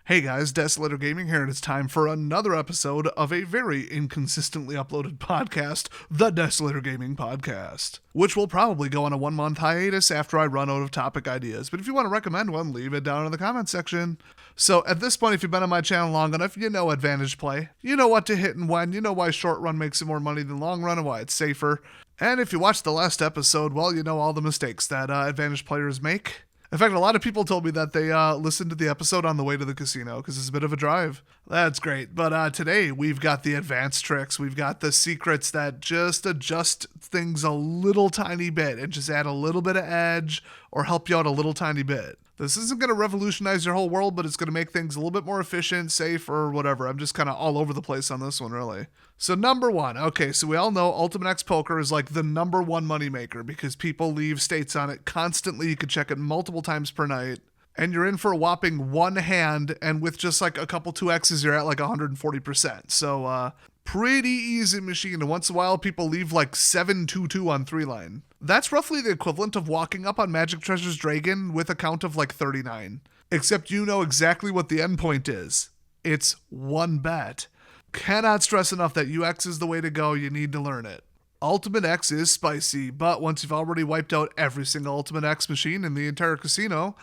Hey guys, Desolator Gaming here, and it's time for another episode of a very inconsistently uploaded podcast, the Desolator Gaming Podcast, which will probably go on a 1-month hiatus after I run out of topic ideas. But if you want to recommend one, leave it down in the comments section. So at this point, if you've been on my channel long enough, you know Advantage Play. You know what to hit and when. You know why short run makes it more money than long run and why it's safer. And if you watched the last episode, well, you know all the mistakes that Advantage players make. In fact, a lot of people told me that they listened to the episode on the way to the casino because it's a bit of a drive. That's great. But today we've got the advanced tricks. We've got the secrets that just adjust things a little tiny bit and just add a little bit of edge or help you out a little tiny bit. This isn't going to revolutionize your whole world, but it's going to make things a little bit more efficient, safe, or whatever. I'm just kind of all over the place on this one, really. So number one, okay, so we all know Ultimate X Poker is like the number one moneymaker because people leave states on it constantly. You could check it multiple times per night, and you're in for a whopping one hand, and with just like a couple 2Xs, you're at like 140%. So pretty easy machine, and once in a while people leave like 7-2-2 on 3-line. That's roughly the equivalent of walking up on Magic Treasure's Dragon with a count of like 39. Except you know exactly what the endpoint is. It's one bet. Cannot stress enough that UX is the way to go. You need to learn it. Ultimate X is spicy, but once you've already wiped out every single Ultimate X machine in the entire casino,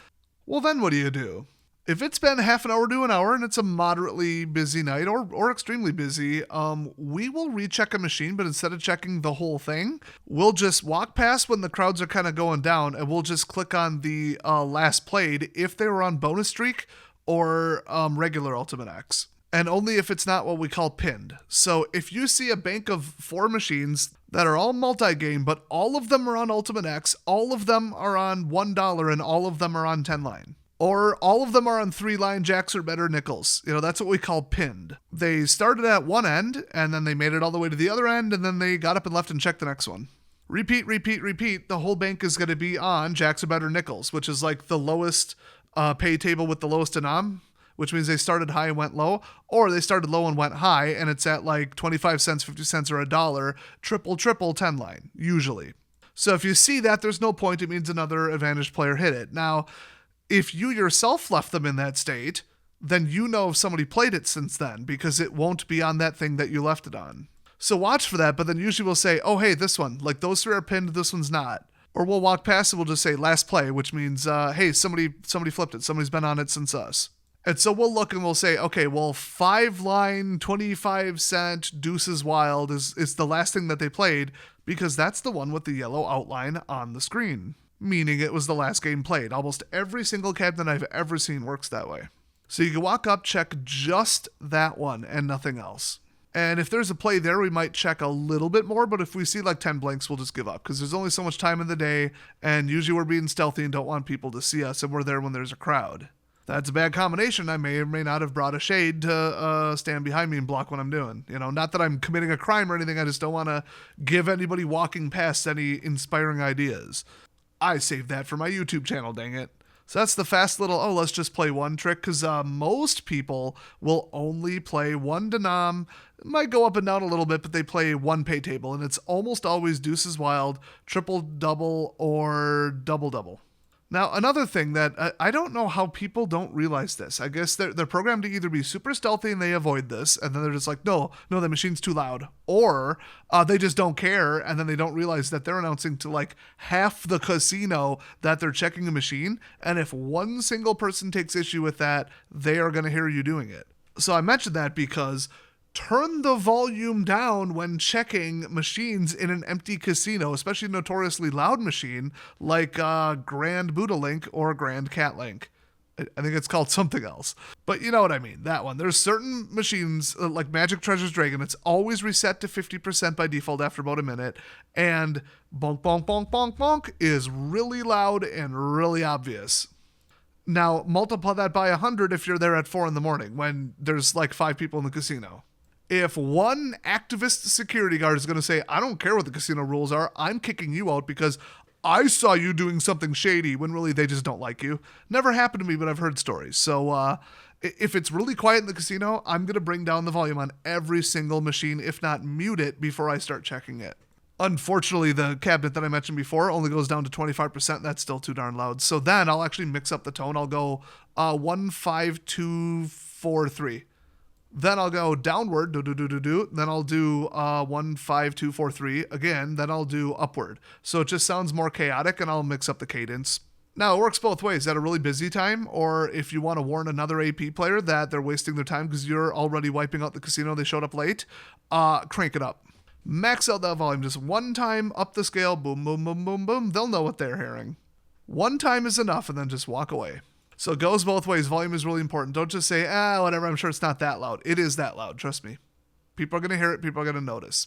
well then what do? If it's been half an hour to an hour and it's a moderately busy night or extremely busy, we will recheck a machine, but instead of checking the whole thing, we'll just walk past when the crowds are kind of going down and we'll just click on the last played if they were on bonus streak or regular Ultimate X. And only if it's not what we call pinned. So if you see a bank of 4 machines that are all multi-game, but all of them are on Ultimate X, all of them are on $1, and all of them are on 10-line. Or all of them are on 3-line jacks or better nickels. You know, that's what we call pinned. They started at one end, and then they made it all the way to the other end, and then they got up and left and checked the next one. Repeat. The whole bank is going to be on jacks or better nickels, which is like the lowest pay table with the lowest denom, which means they started high and went low, or they started low and went high, and it's at like 25 cents, 50 cents, or $1, triple 10-line, usually. So if you see that, there's no point. It means another advantage player hit it. Now, if you yourself left them in that state, then you know if somebody played it since then, because it won't be on that thing that you left it on. So watch for that, but then usually we'll say, oh, hey, this one, like those 3 are pinned, this one's not. Or we'll walk past and we'll just say last play, which means, hey, somebody flipped it. Somebody's been on it since us. And so we'll look and we'll say, okay, well, 5-line, 25-cent Deuces Wild is the last thing that they played because that's the one with the yellow outline on the screen, meaning it was the last game played. Almost every single cabinet I've ever seen works that way. So you can walk up, check just that one and nothing else. And if there's a play there, we might check a little bit more, but if we see like 10 blanks, we'll just give up because there's only so much time in the day, and usually we're being stealthy and don't want people to see us, and we're there when there's a crowd. That's a bad combination. I may or may not have brought a shade to stand behind me and block what I'm doing. You know, not that I'm committing a crime or anything. I just don't want to give anybody walking past any inspiring ideas. I saved that for my YouTube channel, dang it. So that's the fast little, let's just play one trick, because most people will only play one denom. It might go up and down a little bit, but they play one pay table, and it's almost always Deuces Wild, triple double, or double double. Now, another thing that I don't know how people don't realize this. I guess they're programmed to either be super stealthy and they avoid this, and then they're just like, no, the machine's too loud. Or they just don't care, and then they don't realize that they're announcing to like half the casino that they're checking a machine, and if one single person takes issue with that, they are going to hear you doing it. So I mentioned that because turn the volume down when checking machines in an empty casino, especially a notoriously loud machine like Grand Buddha Link or Grand Cat Link. I think it's called something else. But you know what I mean, that one. There's certain machines, like Magic Treasure's Dragon, it's always reset to 50% by default after about a minute, and bonk, bonk, bonk, bonk, bonk is really loud and really obvious. Now, multiply that by 100 if you're there at 4 in the morning when there's like 5 people in the casino. If one activist security guard is going to say, I don't care what the casino rules are, I'm kicking you out because I saw you doing something shady, when really they just don't like you. Never happened to me, but I've heard stories. So if it's really quiet in the casino, I'm going to bring down the volume on every single machine, if not mute it before I start checking it. Unfortunately, the cabinet that I mentioned before only goes down to 25%. That's still too darn loud. So then I'll actually mix up the tone. I'll go 15243. Then I'll go downward, do. Then I'll do 15243 again. Then I'll do upward. So it just sounds more chaotic, and I'll mix up the cadence. Now, it works both ways. At a really busy time, or if you want to warn another AP player that they're wasting their time because you're already wiping out the casino, they showed up late, crank it up. Max out that volume just one time, up the scale, boom, boom, boom, boom, boom. They'll know what they're hearing. One time is enough, and then just walk away. So it goes both ways. Volume is really important. Don't just say, whatever, I'm sure it's not that loud. It is that loud, trust me. People are going to hear it. People are going to notice.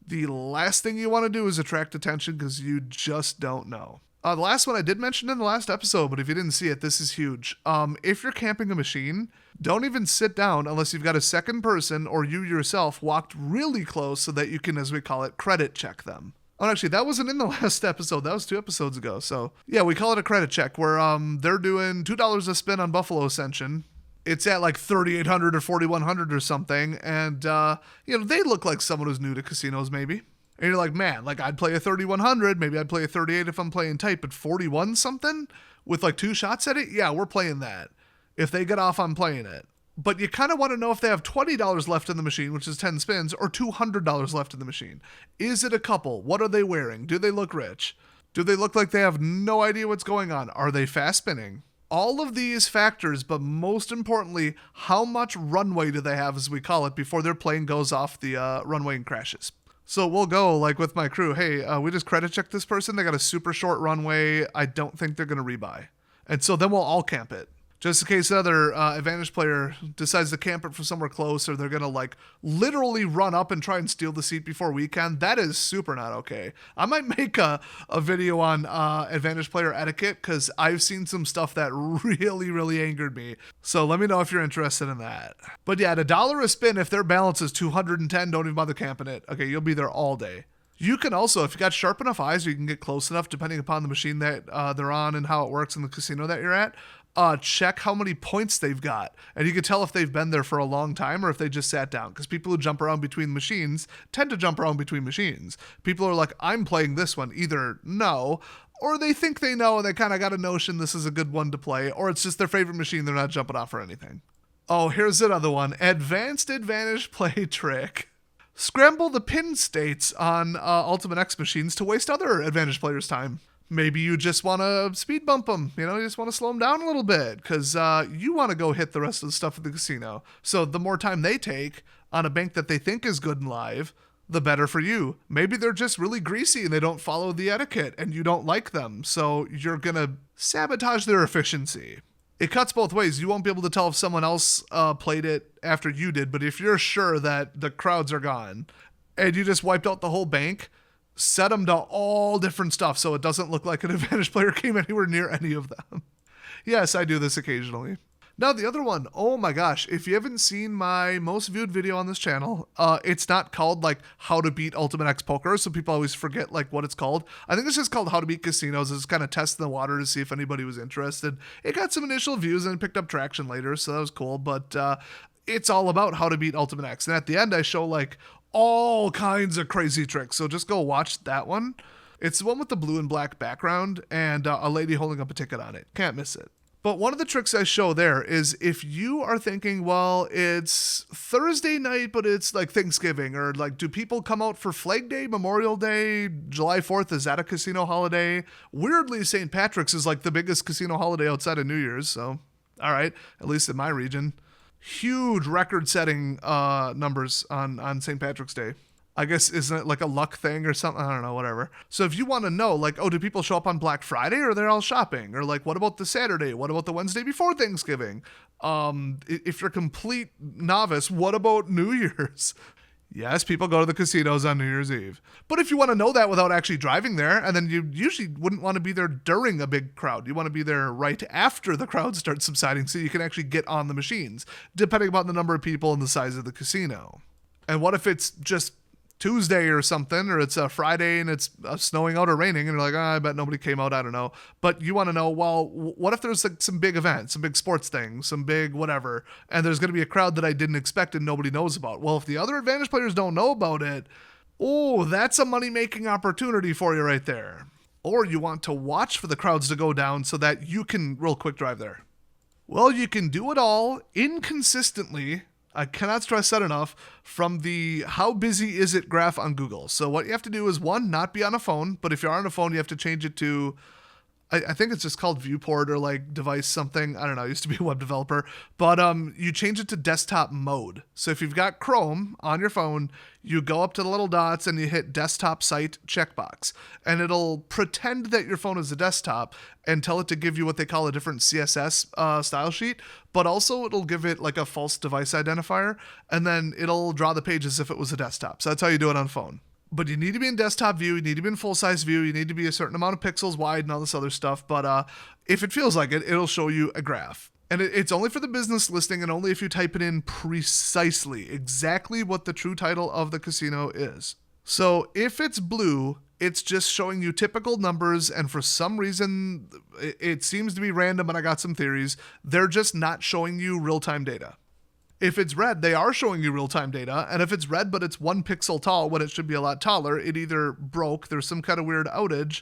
The last thing you want to do is attract attention because you just don't know. The last one I did mention in the last episode, but if you didn't see it, this is huge. If you're camping a machine, don't even sit down unless you've got a second person or you yourself walked really close so that you can, as we call it, credit check them. Oh, actually, that wasn't in the last episode. That was 2 episodes ago. So, yeah, we call it a credit check where they're doing $2 a spin on Buffalo Ascension. It's at like 3,800 or 4,100 or something. And, they look like someone who's new to casinos, maybe. And you're like, man, like I'd play a 3,100. Maybe I'd play a 38 if I'm playing tight, but 41 something with like 2 shots at it? Yeah, we're playing that. If they get off, I'm playing it. But you kind of want to know if they have $20 left in the machine, which is 10 spins, or $200 left in the machine. Is it a couple? What are they wearing? Do they look rich? Do they look like they have no idea what's going on? Are they fast spinning? All of these factors, but most importantly, how much runway do they have, as we call it, before their plane goes off the runway and crashes. So we'll go, like with my crew, hey, we just credit checked this person. They got a super short runway. I don't think they're going to rebuy. And so then we'll all camp it. Just in case another advantage player decides to camp it from somewhere close, or they're going to like literally run up and try and steal the seat before we can. That is super not okay. I might make a video on advantage player etiquette because I've seen some stuff that really, really angered me. So let me know if you're interested in that. But yeah, at $1 a spin, if their balance is 210, don't even bother camping it. Okay, you'll be there all day. You can also, if you got sharp enough eyes, or you can get close enough, depending upon the machine that they're on and how it works in the casino that you're at, check how many points they've got. And you can tell if they've been there for a long time or if they just sat down. Because people who jump around between machines tend to jump around between machines. People are like, I'm playing this one. Either no, or they think they know and they kind of got a notion this is a good one to play, or it's just their favorite machine. They're not jumping off or anything. Oh, here's another one. Advanced advantage play trick. Scramble the pin states on Ultimate X machines to waste other advantage players' time. Maybe you just want to speed bump them. You just want to slow them down a little bit because you want to go hit the rest of the stuff at the casino. So the more time they take on a bank that they think is good and live, the better for you. Maybe they're just really greasy and they don't follow the etiquette and you don't like them. So you're going to sabotage their efficiency. It cuts both ways. You won't be able to tell if someone else played it after you did. But if you're sure that the crowds are gone and you just wiped out the whole bank, set them to all different stuff so it doesn't look like an advantage player came anywhere near any of them. Yes, I do this occasionally. Now the other one, oh my gosh, if you haven't seen my most viewed video on this channel, it's not called like How to Beat Ultimate X Poker, so people always forget like what it's called. I think it's just called How to Beat Casinos. It's kind of testing the water to see if anybody was interested. It got some initial views and it picked up traction later, so that was cool, but it's all about how to beat Ultimate X. And at the end I show like all kinds of crazy tricks, so just go watch that one. It's the one with the blue and black background and a lady holding up a ticket on it. Can't miss it. But one of the tricks I show there is if you are thinking, well, it's Thursday night, but it's like Thanksgiving, or like, do people come out for Flag Day, Memorial Day, July 4th? Is that a casino holiday? Weirdly, St. Patrick's is like the biggest casino holiday outside of New Year's. So, all right, at least in my region. Huge record-setting numbers on St. Patrick's Day. I guess, isn't it like a luck thing or something? I don't know, whatever. So if you want to know, like, oh, do people show up on Black Friday or they're all shopping? Or like, what about the Saturday? What about the Wednesday before Thanksgiving? If you're a complete novice, what about New Year's? Yes, people go to the casinos on New Year's Eve. But if you want to know that without actually driving there, and then you usually wouldn't want to be there during a big crowd. You want to be there right after the crowd starts subsiding so you can actually get on the machines, depending upon the number of people and the size of the casino. And what if it's just Tuesday or something, or it's a Friday and it's snowing out or raining, and you're like, I bet nobody came out, I don't know. But you want to know, well, what if there's like some big event, some big sports thing, some big whatever, and there's going to be a crowd that I didn't expect and nobody knows about? Well, if the other advantage players don't know about it, Oh, that's a money-making opportunity for you right there. Or you want to watch for the crowds to go down so that you can real quick drive there. Well, you can do it all inconsistently. I cannot stress that enough, from the how busy is it graph on Google. So what you have to do is, one, not be on a phone, but if you're on a phone, you have to change it to, I think it's just called viewport or like device something. I don't know. I used to be a web developer, but you change it to desktop mode. So if you've got Chrome on your phone, you go up to the little dots and you hit desktop site checkbox, and it'll pretend that your phone is a desktop and tell it to give you what they call a different CSS style sheet, but also it'll give it like a false device identifier, and then it'll draw the page as if it was a desktop. So that's how you do it on phone. But you need to be in desktop view, you need to be in full-size view, you need to be a certain amount of pixels wide and all this other stuff. But if it feels like it, it'll show you a graph. And it's only for the business listing, and only if you type it in precisely, exactly what the true title of the casino is. So if it's blue, it's just showing you typical numbers, and for some reason, it seems to be random, and I got some theories, they're just not showing you real-time data. If it's red, they are showing you real-time data, and if it's red but it's 1 pixel tall when it should be a lot taller, it either broke, there's some kind of weird outage,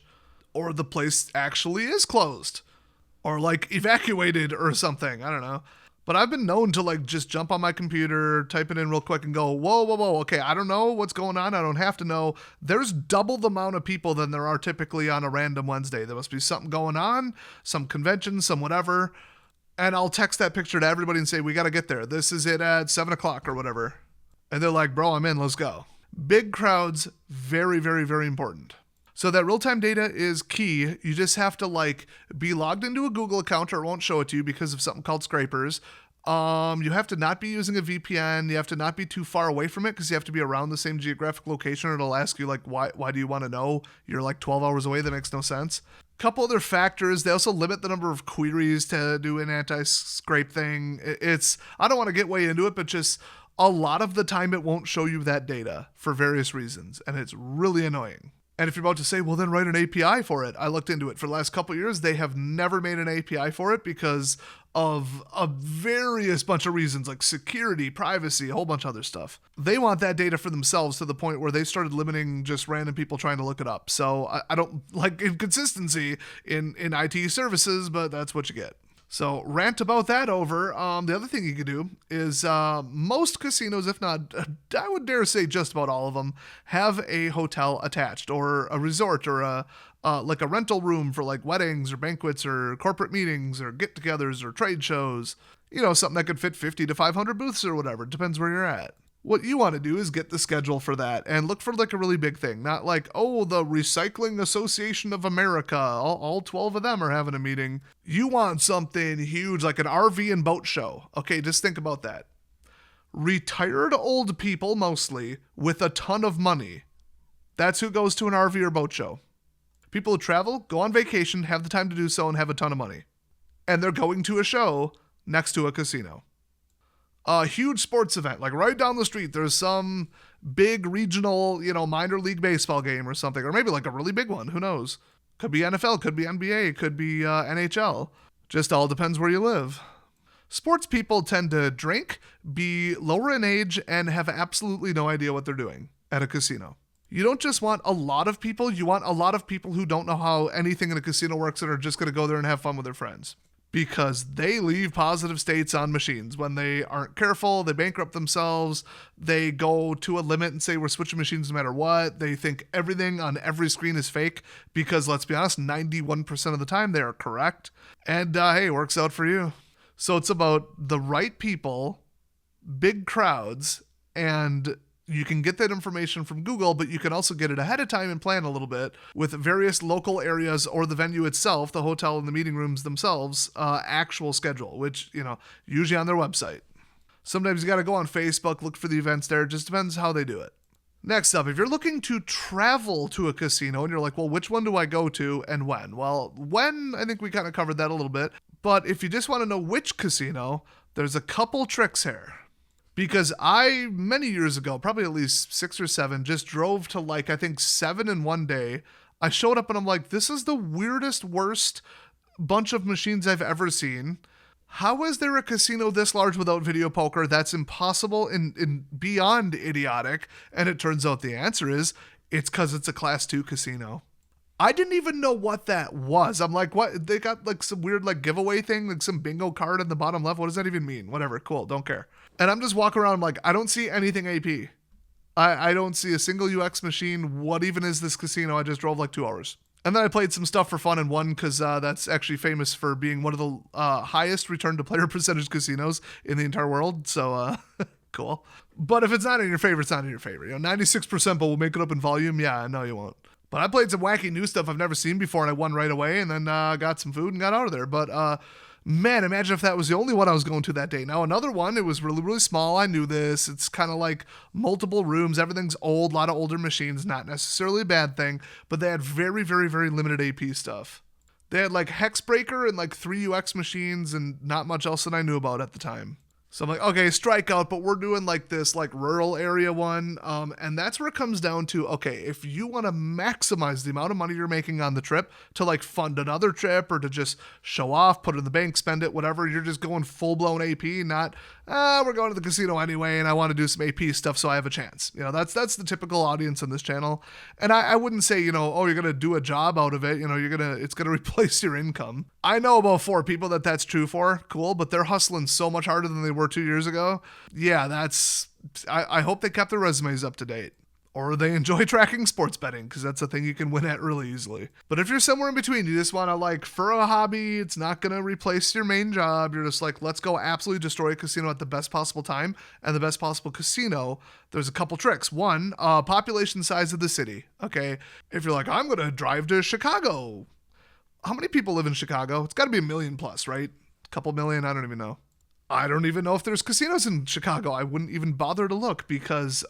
or the place actually is closed. Or like evacuated or something, I don't know. But I've been known to like just jump on my computer, type it in real quick and go, whoa, okay, I don't know what's going on, I don't have to know. There's double the amount of people than there are typically on a random Wednesday. There must be something going on, some convention, some whatever. And I'll text that picture to everybody and say, we got to get there. This is it at 7 o'clock or whatever. And they're like, bro, I'm in, let's go. Big crowds, very, very, very important. So that real-time data is key. You just have to like be logged into a Google account, or it won't show it to you because of something called scrapers. You have to not be using a VPN. You have to not be too far away from it because you have to be around the same geographic location, or it'll ask you like, why do you want to know? You're like 12 hours away. That makes no sense. Couple other factors. They also limit the number of queries to do an anti-scrape thing. I don't want to get way into it, but just a lot of the time it won't show you that data for various reasons, and it's really annoying. And if you're about to say, well, then write an API for it. I looked into it. For the last couple of years, they have never made an API for it because of a various bunch of reasons, like security, privacy, a whole bunch of other stuff. They want that data for themselves to the point where they started limiting just random people trying to look it up. So I don't like inconsistency in IT services, but that's what you get. So rant about that over. The other thing you could do is most casinos, if not, I would dare say just about all of them, have a hotel attached, or a resort, or like a rental room for like weddings or banquets or corporate meetings or get-togethers or trade shows. You know, something that could fit 50 to 500 booths or whatever. It depends where you're at. What you want to do is get the schedule for that and look for like a really big thing. Not like, oh, the Recycling Association of America, all 12 of them are having a meeting. You want something huge, like an RV and boat show. Okay, just think about that. Retired old people, mostly, with a ton of money. That's who goes to an RV or boat show. People who travel, go on vacation, have the time to do so, and have a ton of money. And they're going to a show next to a casino. A huge sports event, like right down the street, there's some big regional, minor league baseball game or something, or maybe like a really big one, who knows? Could be NFL, could be NBA, could be NHL. Just all depends where you live. Sports people tend to drink, be lower in age, and have absolutely no idea what they're doing at a casino. You don't just want a lot of people, you want a lot of people who don't know how anything in a casino works and are just going to go there and have fun with their friends. Because they leave positive states on machines. When they aren't careful, they bankrupt themselves, they go to a limit and say we're switching machines no matter what. They think everything on every screen is fake because, let's be honest, 91% of the time they are correct. And hey, it works out for you. So it's about the right people, big crowds, and you can get that information from Google, but you can also get it ahead of time and plan a little bit with various local areas or the venue itself, the hotel and the meeting rooms themselves, actual schedule, which, usually on their website. Sometimes you got to go on Facebook, look for the events there. It just depends how they do it. Next up, if you're looking to travel to a casino and you're like, well, which one do I go to and when? Well, when, I think we kind of covered that a little bit. But if you just want to know which casino, there's a couple tricks here. Because I, many years ago, probably at least 6 or 7, just drove to I think 7 in one day. I showed up and I'm like, this is the weirdest, worst bunch of machines I've ever seen. How is there a casino this large without video poker? That's impossible and beyond idiotic. And it turns out the answer is it's because it's a Class 2 casino. I didn't even know what that was. I'm like, what? They got like some weird like giveaway thing, like some bingo card in the bottom left. What does that even mean? Whatever, cool, don't care. And I'm just walking around, I'm like, I don't see anything AP. I don't see a single UX machine. What even is this casino? I just drove like 2 hours. And then I played some stuff for fun and won because that's actually famous for being one of the highest return to player percentage casinos in the entire world. So cool. But if it's not in your favor, it's not in your favor. 96%, but we'll make it up in volume. Yeah, no, you won't. But I played some wacky new stuff I've never seen before, and I won right away, and then got some food and got out of there. But man, imagine if that was the only one I was going to that day. Now, another one, it was really, really small. I knew this. It's kind of like multiple rooms. Everything's old, a lot of older machines. Not necessarily a bad thing, but they had very, very, very limited AP stuff. They had like Hexbreaker and like 3 UX machines and not much else that I knew about at the time. So I'm like, okay, strikeout, but we're doing like this like rural area one. And that's where it comes down to, okay, if you want to maximize the amount of money you're making on the trip to like fund another trip or to just show off, put it in the bank, spend it, whatever, you're just going full blown AP, not, we're going to the casino anyway and I want to do some AP stuff so I have a chance. That's the typical audience on this channel. And I wouldn't say, oh, you're going to do a job out of it. It's going to replace your income. I know about 4 people that's true for. Cool. But they're hustling so much harder than they were 2 years ago. Yeah, I hope they kept their resumes up to date. Or they enjoy tracking sports betting, because that's a thing you can win at really easily. But if you're somewhere in between, you just want to like, for a hobby, it's not going to replace your main job. You're just like, let's go absolutely destroy a casino at the best possible time. And the best possible casino, there's a couple tricks. One, population size of the city. Okay, if you're like, I'm going to drive to Chicago. How many people live in Chicago? It's got to be 1 million plus, right? A couple million, I don't even know. I don't even know if there's casinos in Chicago. I wouldn't even bother to look because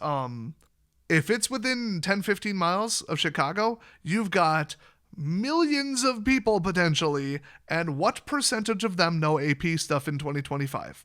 if it's within 10, 15 miles of Chicago, you've got millions of people potentially, and what percentage of them know AP stuff in 2025?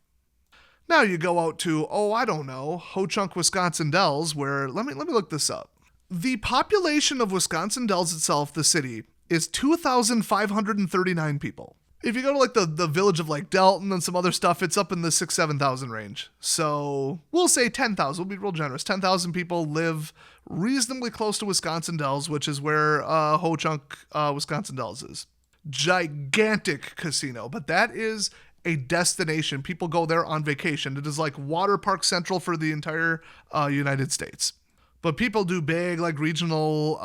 Now you go out to, I don't know, Ho-Chunk, Wisconsin Dells, where, let me look this up. The population of Wisconsin Dells itself, the city, is 2,539 people. If you go to like the village of like Delton and some other stuff, it's up in the 6,000-7,000 range. So we'll say 10,000. We'll be real generous. 10,000 people live reasonably close to Wisconsin Dells, which is where Ho-Chunk, Wisconsin Dells is. Gigantic casino, but that is a destination. People go there on vacation. It is like Water Park Central for the entire United States. But people do big, like, regional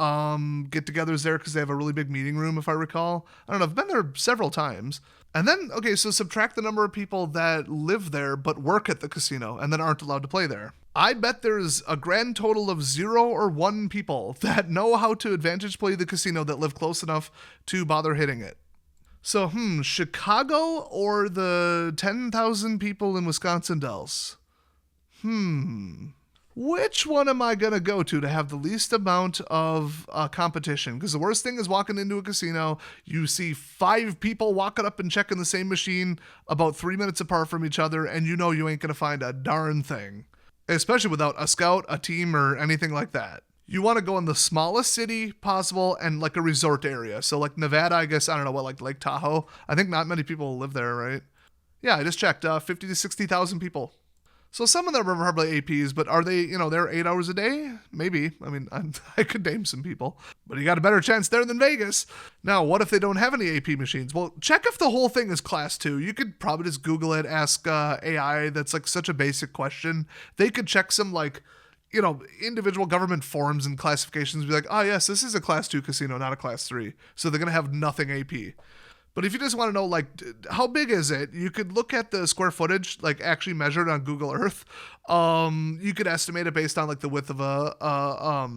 get-togethers there because they have a really big meeting room, if I recall. I don't know. I've been there several times. And then, okay, so subtract the number of people that live there but work at the casino and then aren't allowed to play there. I bet there's a grand total of 0 or 1 people that know how to advantage play the casino that live close enough to bother hitting it. So, Chicago or the 10,000 people in Wisconsin Dells? Which one am I going to go to have the least amount of competition? Because the worst thing is walking into a casino, you see 5 people walking up and checking the same machine about 3 minutes apart from each other, and you know you ain't going to find a darn thing. Especially without a scout, a team, or anything like that. You want to go in the smallest city possible and like a resort area. So like Nevada, I guess, I don't know what, like Lake Tahoe. I think not many people live there, right? Yeah, I just checked, 50 to 60,000 people. So some of them are probably APs, but are they, they're 8 hours a day? Maybe. I mean, I could name some people, but you got a better chance there than Vegas. Now, what if they don't have any AP machines? Well, check if the whole thing is class 2. You could probably just Google it, ask AI. That's like such a basic question. They could check some like, individual government forms and classifications and be like, oh yes, this is a class 2 casino, not a class 3. So they're going to have nothing AP. But if you just want to know, like, how big is it, you could look at the square footage, like, actually measured on Google Earth. You could estimate it based on, like, the width of a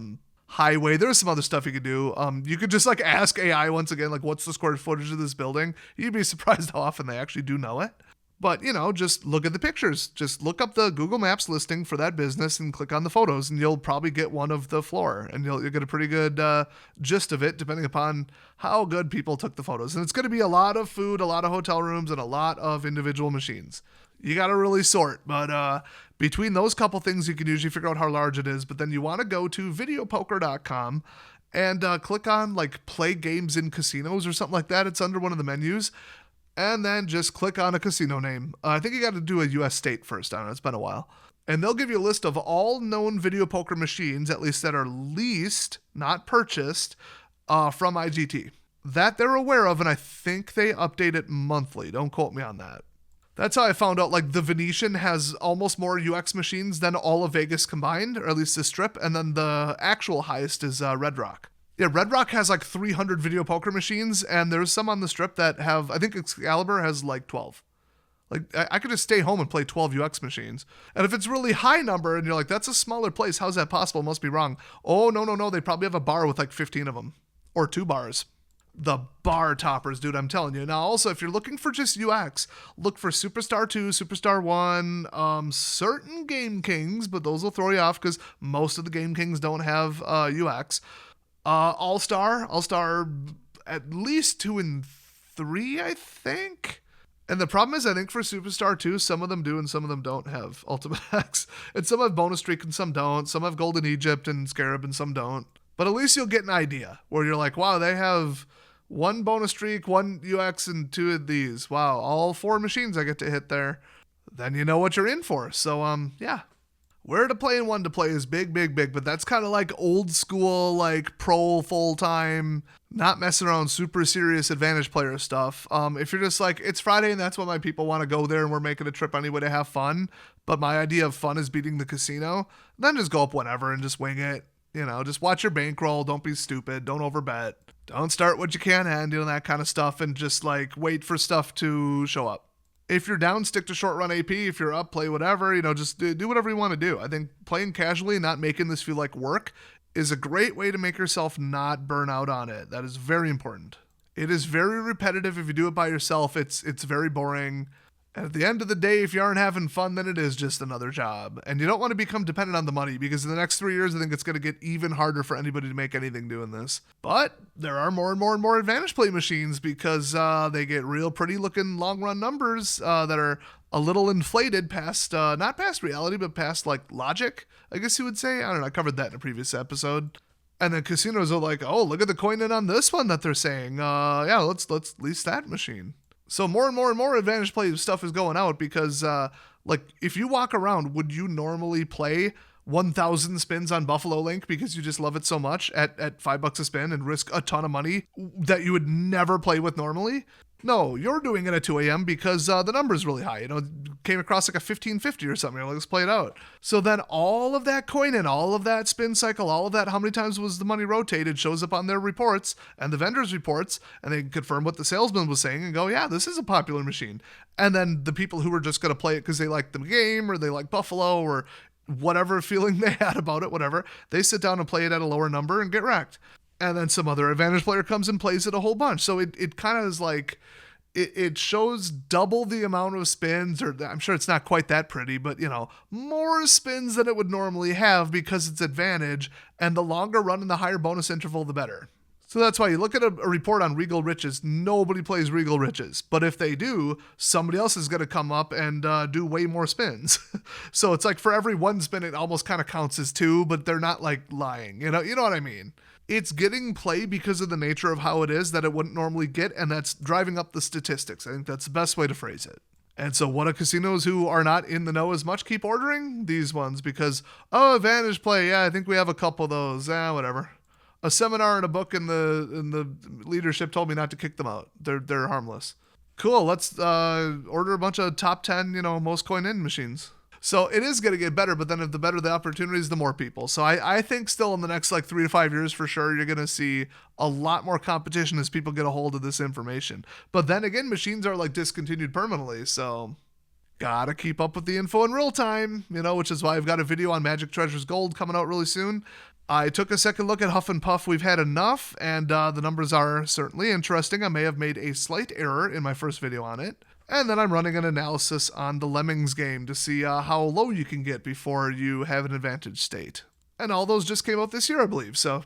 highway. There's some other stuff you could do. You could just, like, ask AI once again, like, what's the square footage of this building? You'd be surprised how often they actually do know it. But, just look at the pictures. Just look up the Google Maps listing for that business and click on the photos, and you'll probably get one of the floor. And you'll get a pretty good gist of it, depending upon how good people took the photos. And it's going to be a lot of food, a lot of hotel rooms, and a lot of individual machines. You got to really sort. But between those couple things, you can usually figure out how large it is. But then you want to go to videopoker.com and click on, like, play games in casinos or something like that. It's under one of the menus. and then just click on a casino name. I think you got to do a US state first. I don't know, it's been a while. And they'll give you a list of all known video poker machines, at least that are leased, not purchased, from IGT. That they're aware of, and I think they update it monthly. Don't quote me on that. That's how I found out, like, the Venetian has almost more UX machines than all of Vegas combined, or at least the Strip, and then the actual highest is Red Rock. Yeah, Red Rock has like 300 video poker machines, and there's some on the Strip that have, I think Excalibur has like 12. Like, I could just stay home and play 12 UX machines. And if it's really high number and you're like, that's a smaller place, how's that possible? It must be wrong. Oh, no. They probably have a bar with like 15 of them. Or 2 bars. The bar toppers, dude, I'm telling you. Now, also, if you're looking for just UX, look for Superstar 2, Superstar 1, certain Game Kings, but those will throw you off because most of the Game Kings don't have UX. All-Star at least 2 and 3, I think. And the problem is, I think for Superstar 2, some of them do and some of them don't have Ultimate X. And some have Bonus Streak and some don't. Some have Golden Egypt and Scarab and some don't. But at least you'll get an idea where you're like, wow, they have 1 Bonus Streak, 1 UX, and 2 of these. Wow, all 4 machines I get to hit there. Then you know what you're in for. So, yeah. Where to play and when to play is big, but that's kind of like old school, like pro full-time, not messing around, super serious advantage player stuff. If you're just like, it's Friday and that's when my people want to go there and we're making a trip anyway to have fun, but my idea of fun is beating the casino, then just go up whenever and just wing it. You know, just watch your bankroll, don't be stupid, don't overbet, don't start what you can't end, you know, that kind of stuff, and just like wait for stuff to show up. If you're down, stick to short run AP. If you're up, play whatever. You know, just do whatever you want to do. I think playing casually and not making this feel like work is a great way to make yourself not burn out on it. That is very important. It is very repetitive. If you do it by yourself, it's very boring. And at the end of the day, if you aren't having fun, then it is just another job. And you don't want to become dependent on the money, because in the next 3 years, I think it's going to get even harder for anybody to make anything doing this. But there are more and more advantage play machines, because they get real pretty looking long run numbers that are a little inflated past, not past reality, but past like logic, I guess you would say. I don't know. I covered that in a previous episode. And then casinos are like, oh, look at the coin in on this one that they're saying. Yeah, let's lease that machine. So more and more advantage play stuff is going out, because like if you walk around, would you normally play 1,000 spins on Buffalo Link because you just love it so much at $5 a spin and risk a ton of money that you would never play with normally? No, you're doing it at 2 a.m. because the number's really high. You know, came across like a 1550 or something. You're like, let's play it out. So then all of that coin and all of that spin cycle, all of that, how many times was the money rotated, shows up on their reports and the vendors' reports, and they confirm what the salesman was saying and go, yeah, this is a popular machine. And then the people who were just going to play it because they like the game or they like Buffalo or whatever feeling they had about it, whatever, they sit down and play it at a lower number and get wrecked. And then some other advantage player comes and plays it a whole bunch. So it kind of is like, it shows double the amount of spins, or I'm sure it's not quite that pretty, but you know, more spins than it would normally have because it's advantage, and the longer run and the higher bonus interval, the better. So that's why you look at a report on Regal Riches, nobody plays Regal Riches. But if they do, somebody else is going to come up and do way more spins. So it's like for every 1 spin, it almost kind of counts as 2, but they're not like lying. You know what I mean? It's getting play because of the nature of how it is that it wouldn't normally get, and that's driving up the statistics. I think that's the best way to phrase it. And so what do casinos who are not in the know as much keep ordering? These ones, because, oh, advantage play, yeah, I think we have a couple of those. Whatever. A seminar and a book in the leadership told me not to kick them out. They're harmless. Cool, let's order a bunch of top 10, most coin in machines. So it is going to get better, but then if the better the opportunities, the more people. So I think still in the next 3 to 5 years for sure, you're going to see a lot more competition as people get a hold of this information. But then again, machines are discontinued permanently, so gotta keep up with the info in real time, which is why I've got a video on Magic Treasures Gold coming out really soon. I took a second look at Huff and Puff. We've had enough, and the numbers are certainly interesting. I may have made a slight error in my first video on it. And then I'm running an analysis on the Lemmings game to see how low you can get before you have an advantage state. And all those just came out this year, I believe. So,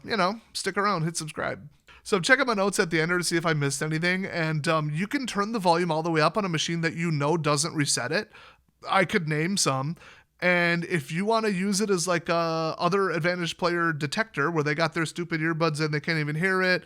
stick around, hit subscribe. So check out my notes at the end to see if I missed anything. And you can turn the volume all the way up on a machine that doesn't reset it. I could name some. And if you want to use it as other advantage player detector where they got their stupid earbuds and they can't even hear it,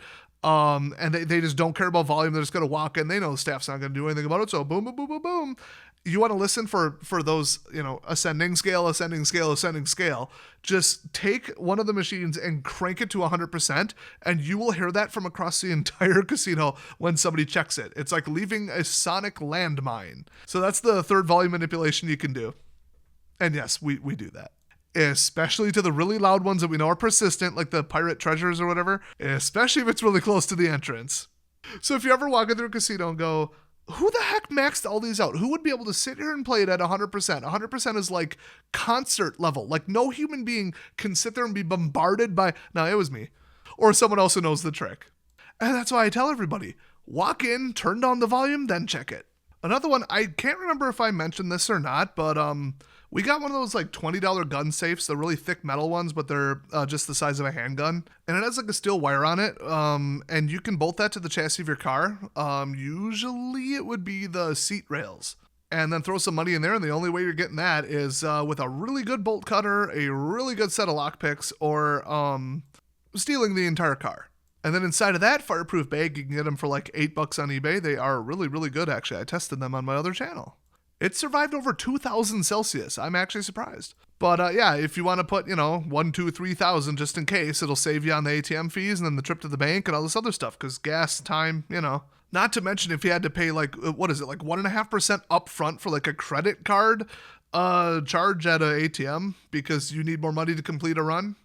And they just don't care about volume. They're just going to walk in. They know the staff's not going to do anything about it. So boom, boom, boom, boom, boom. You want to listen for those, ascending scale. Just take one of the machines and crank it to 100%, and you will hear that from across the entire casino when somebody checks it. It's like leaving a sonic landmine. So that's the third volume manipulation you can do. And yes, we do that. Especially to the really loud ones that we know are persistent, like the pirate treasures or whatever, especially if it's really close to the entrance. So if you're ever walking through a casino and go, who the heck maxed all these out? Who would be able to sit here and play it at 100%? 100% is like concert level. Like no human being can sit there and be bombarded by, no, it was me, or someone else who knows the trick. And that's why I tell everybody, walk in, turn down the volume, then check it. Another one, I can't remember if I mentioned this or not, but we got one of those like $20 gun safes, the really thick metal ones, but they're just the size of a handgun. And it has like a steel wire on it. And you can bolt that to the chassis of your car. Usually it would be the seat rails. And then throw some money in there. And the only way you're getting that is with a really good bolt cutter, a really good set of lockpicks, or stealing the entire car. And then inside of that fireproof bag, you can get them for like $8 on eBay. They are really, really good, actually. I tested them on my other channel. It survived over 2,000 Celsius. I'm actually surprised. But yeah, if you want to put, 1, 2, 3,000 just in case, it'll save you on the ATM fees and then the trip to the bank and all this other stuff. Because gas, time, Not to mention if you had to pay like 1.5% up front for like a credit card charge at an ATM because you need more money to complete a run.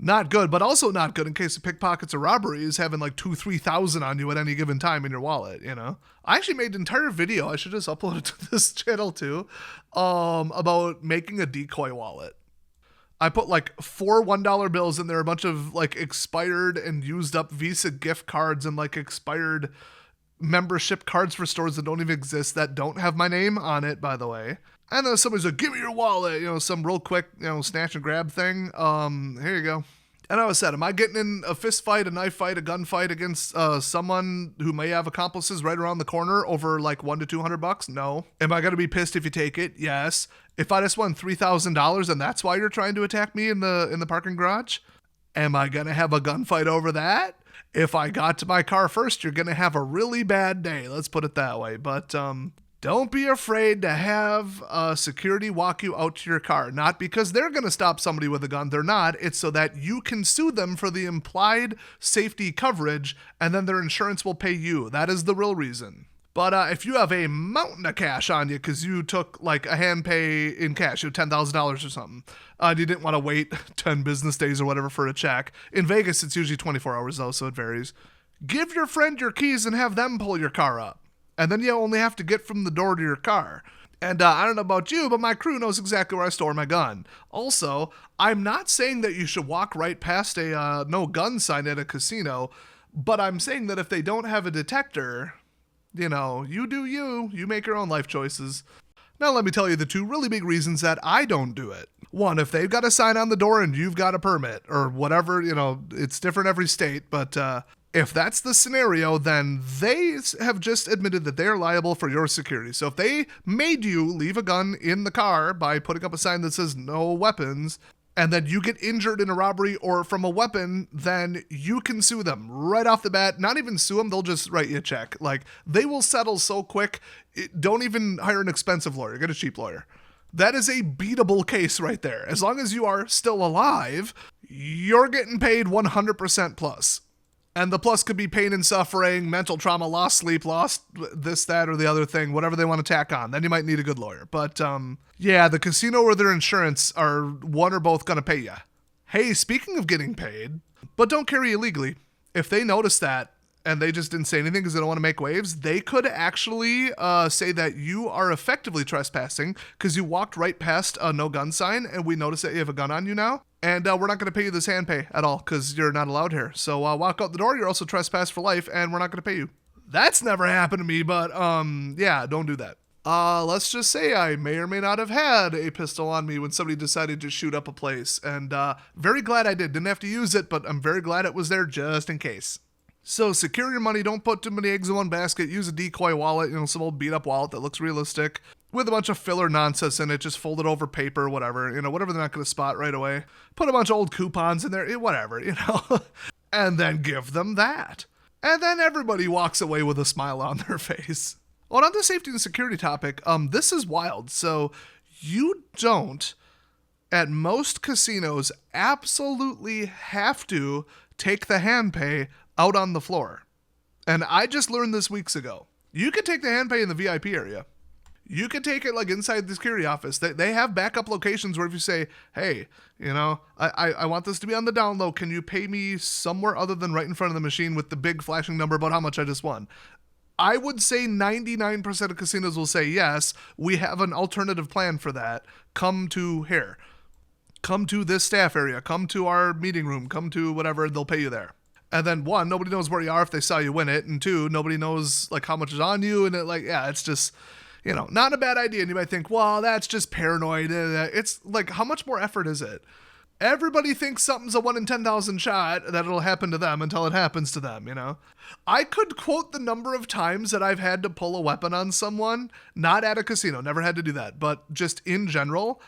Not good, but also not good in case of pickpockets or robberies having like 2,000-3,000 on you at any given time in your wallet, I actually made an entire video, I should just upload it to this channel too, about making a decoy wallet. I put like 4 $1 bills in there, a bunch of like expired and used up Visa gift cards and like expired membership cards for stores that don't even exist, that don't have my name on it, by the way. And then somebody's like, give me your wallet, some real quick, snatch and grab thing. Here you go. And I said, am I getting in a fist fight, a knife fight, a gun fight against someone who may have accomplices right around the corner over like $100 to $200? No. Am I going to be pissed if you take it? Yes. If I just won $3,000 and that's why you're trying to attack me in the parking garage, am I going to have a gunfight over that? If I got to my car first, you're going to have a really bad day. Let's put it that way. But, don't be afraid to have security walk you out to your car. Not because they're going to stop somebody with a gun. They're not. It's so that you can sue them for the implied safety coverage, and then their insurance will pay you. That is the real reason. But if you have a mountain of cash on you because you took like a hand pay in cash, you $10,000 or something, and you didn't want to wait 10 business days or whatever for a check. In Vegas, it's usually 24 hours though, so it varies. Give your friend your keys and have them pull your car up. And then you only have to get from the door to your car. And I don't know about you, but my crew knows exactly where I store my gun. Also, I'm not saying that you should walk right past a no gun sign at a casino, but I'm saying that if they don't have a detector, you do you make your own life choices. Now let me tell you the 2 really big reasons that I don't do it. One, if they've got a sign on the door and you've got a permit or whatever, it's different every state, but if that's the scenario, then they have just admitted that they are liable for your security. So if they made you leave a gun in the car by putting up a sign that says no weapons, and then you get injured in a robbery or from a weapon, then you can sue them right off the bat. Not even sue them, they'll just write you a check. Like, they will settle so quick, don't even hire an expensive lawyer, get a cheap lawyer. That is a beatable case right there. As long as you are still alive, you're getting paid 100% plus. And the plus could be pain and suffering, mental trauma, lost sleep, lost this, that, or the other thing, whatever they want to tack on. Then you might need a good lawyer. But yeah, the casino or their insurance are one or both going to pay you. Hey, speaking of getting paid, but don't carry illegally. If they notice that and they just didn't say anything because they don't want to make waves, they could actually say that you are effectively trespassing because you walked right past a no gun sign and we notice that you have a gun on you now. And we're not going to pay you this hand pay at all because you're not allowed here. So walk out the door. You're also trespassed for life and we're not going to pay you. That's never happened to me, but yeah, don't do that. Let's just say I may or may not have had a pistol on me when somebody decided to shoot up a place. And very glad I did. Didn't have to use it, but I'm very glad it was there just in case. So secure your money. Don't put too many eggs in one basket. Use a decoy wallet, some old beat up wallet that looks realistic with a bunch of filler nonsense in it. Just fold it over paper, whatever, whatever they're not going to spot right away. Put a bunch of old coupons in there, whatever, and then give them that. And then everybody walks away with a smile on their face. Well, on the safety and security topic, this is wild. So you don't, at most casinos, absolutely have to take the hand pay out on the floor. And I just learned this weeks ago. You can take the hand pay in the VIP area. You can take it like inside the security office. They have backup locations where if you say, hey, I want this to be on the down low. Can you pay me somewhere other than right in front of the machine with the big flashing number about how much I just won? I would say 99% of casinos will say, yes, we have an alternative plan for that. Come to here. Come to this staff area. Come to our meeting room. Come to whatever. They'll pay you there. And then one, nobody knows where you are if they saw you win it. And two, nobody knows like how much is on you. And it's just, not a bad idea. And you might think, well, that's just paranoid. It's like, how much more effort is it? Everybody thinks something's a 1 in 10,000 shot that it'll happen to them until it happens to them, I could quote the number of times that I've had to pull a weapon on someone, not at a casino, never had to do that, but just in general.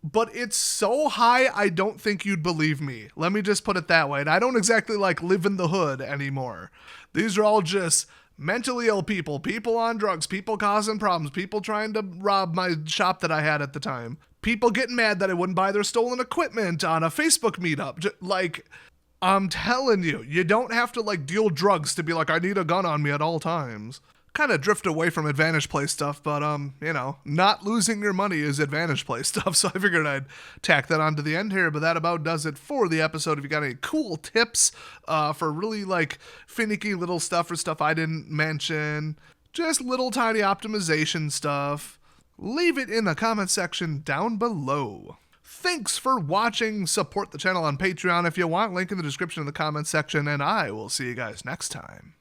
But it's so high, I don't think you'd believe me. Let me just put it that way. And I don't exactly live in the hood anymore. These are all just mentally ill people on drugs, people causing problems, people trying to rob my shop that I had at the time, people getting mad that I wouldn't buy their stolen equipment on a Facebook meetup. I'm telling you, you don't have to deal drugs to be I need a gun on me at all times. Kind of drift away from Advantage Play stuff, but, not losing your money is Advantage Play stuff, so I figured I'd tack that on to the end here, but that about does it for the episode. If you got any cool tips for really, finicky little stuff or stuff I didn't mention, just little tiny optimization stuff, leave it in the comment section down below. Thanks for watching. Support the channel on Patreon if you want. Link in the description in the comment section, and I will see you guys next time.